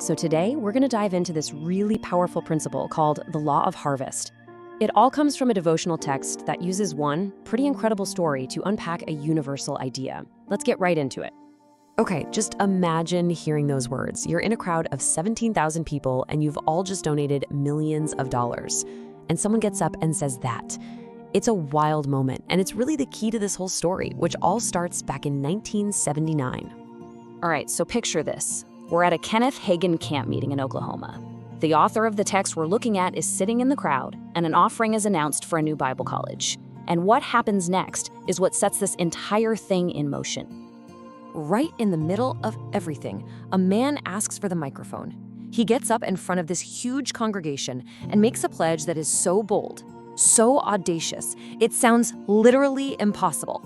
So today, we're going to dive into this really powerful principle called the law of harvest. It all comes from a devotional text that uses one pretty incredible story to unpack a universal idea. Let's get right into it. Okay, just imagine hearing those words. You're in a crowd of 17,000 people and you've all just donated millions of dollars. And someone gets up and says that. It's a wild moment, and it's really the key to this whole story, which all starts back in 1979. All right, so picture this. We're at a Kenneth Hagin camp meeting in Oklahoma. The author of the text we're looking at is sitting in the crowd, and an offering is announced for a new Bible college. And what happens next is what sets this entire thing in motion. Right in the middle of everything, a man asks for the microphone. He gets up in front of this huge congregation and makes a pledge that is so bold, so audacious, it sounds literally impossible.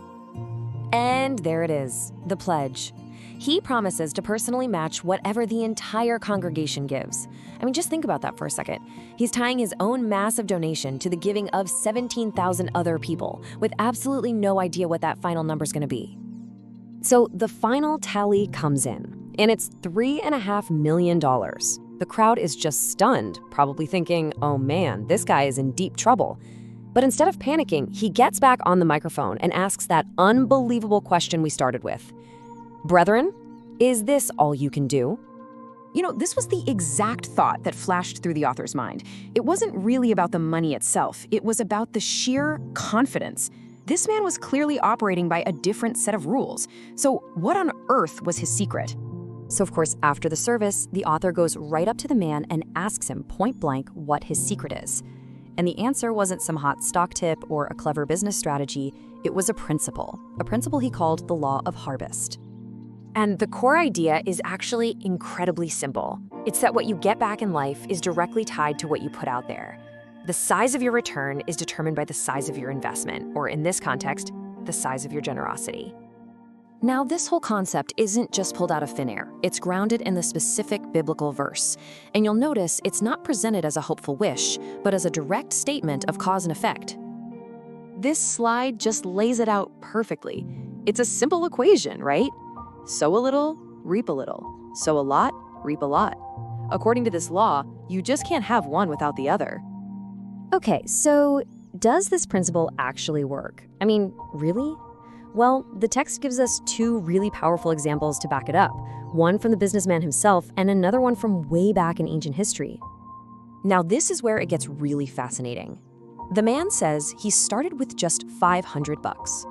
And there it is, the pledge. He promises to personally match whatever the entire congregation gives. I mean, just think about that for a second. He's tying his own massive donation to the giving of 17,000 other people with absolutely no idea what that final number's going to be. So the final tally comes in, and it's $3.5 million. The crowd is just stunned, probably thinking, oh man, this guy is in deep trouble. But instead of panicking, he gets back on the microphone and asks that unbelievable question we started with. Brethren, is this all you can do? You know, this was the exact thought that flashed through the author's mind. It wasn't really about the money itself. It was about the sheer confidence. This man was clearly operating by a different set of rules. So what on earth was his secret? So of course, after the service, the author goes right up to the man and asks him point blank what his secret is. And the answer wasn't some hot stock tip or a clever business strategy. It was a principle he called the law of harvest. And the core idea is actually incredibly simple. It's that what you get back in life is directly tied to what you put out there. The size of your return is determined by the size of your investment, or in this context, the size of your generosity. Now, this whole concept isn't just pulled out of thin air. It's grounded in the specific biblical verse. And you'll notice it's not presented as a hopeful wish, but as a direct statement of cause and effect. This slide just lays it out perfectly. It's a simple equation, right? Sow a little, reap a little. Sow a lot, reap a lot. According to this law, you just can't have one without the other. Okay, so does this principle actually work? I mean, really? Well, the text gives us two really powerful examples to back it up, one from the businessman himself and another one from way back in ancient history. Now, this is where it gets really fascinating. The man says he started with just $500,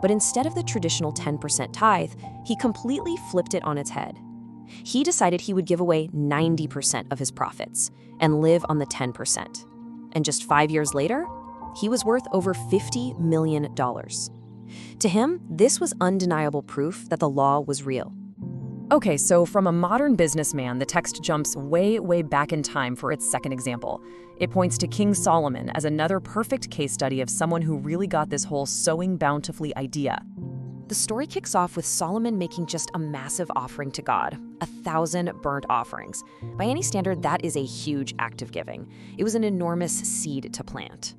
but instead of the traditional 10% tithe, he completely flipped it on its head. He decided he would give away 90% of his profits and live on the 10%. And just 5 years later, he was worth over $50 million. To him, this was undeniable proof that the law was real. Okay, so from a modern businessman, the text jumps way, way back in time for its second example. It points to King Solomon as another perfect case study of someone who really got this whole sowing bountifully idea. The story kicks off with Solomon making just a massive offering to God, 1,000 burnt offerings. By any standard, that is a huge act of giving. It was an enormous seed to plant.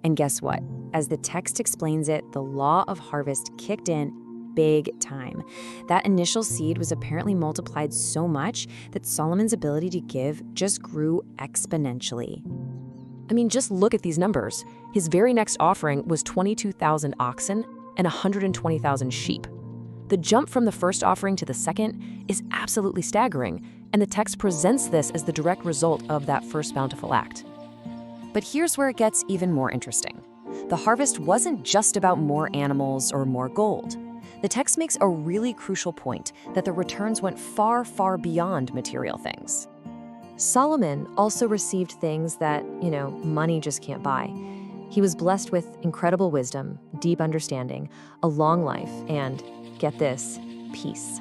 And guess what? As the text explains it, the law of harvest kicked in big time. That initial seed was apparently multiplied so much that Solomon's ability to give just grew exponentially. I mean, just look at these numbers. His very next offering was 22,000 oxen and 120,000 sheep. The jump from the first offering to the second is absolutely staggering, and the text presents this as the direct result of that first bountiful act. But here's where it gets even more interesting. The harvest wasn't just about more animals or more gold. The text makes a really crucial point that the returns went far, far beyond material things. Solomon also received things that, money just can't buy. He was blessed with incredible wisdom, deep understanding, a long life, and, get this, peace.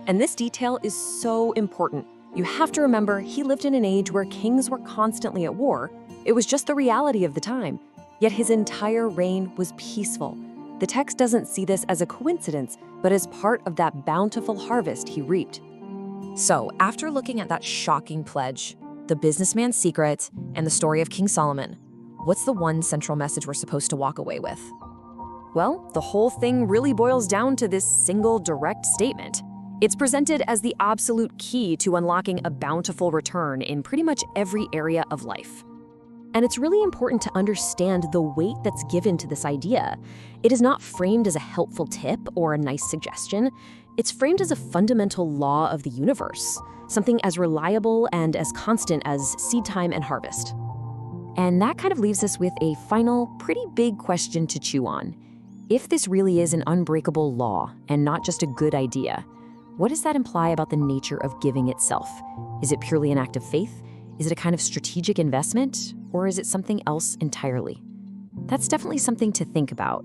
And this detail is so important. You have to remember he lived in an age where kings were constantly at war. It was just the reality of the time. Yet his entire reign was peaceful. The text doesn't see this as a coincidence, but as part of that bountiful harvest he reaped. So, after looking at that shocking pledge, the businessman's secret, and the story of King Solomon, what's the one central message we're supposed to walk away with? Well, the whole thing really boils down to this single direct statement. It's presented as the absolute key to unlocking a bountiful return in pretty much every area of life. And it's really important to understand the weight that's given to this idea. It is not framed as a helpful tip or a nice suggestion. It's framed as a fundamental law of the universe, something as reliable and as constant as seed time and harvest. And that kind of leaves us with a final, pretty big question to chew on. If this really is an unbreakable law and not just a good idea, what does that imply about the nature of giving itself? Is it purely an act of faith? Is it a kind of strategic investment? Or is it something else entirely? That's definitely something to think about.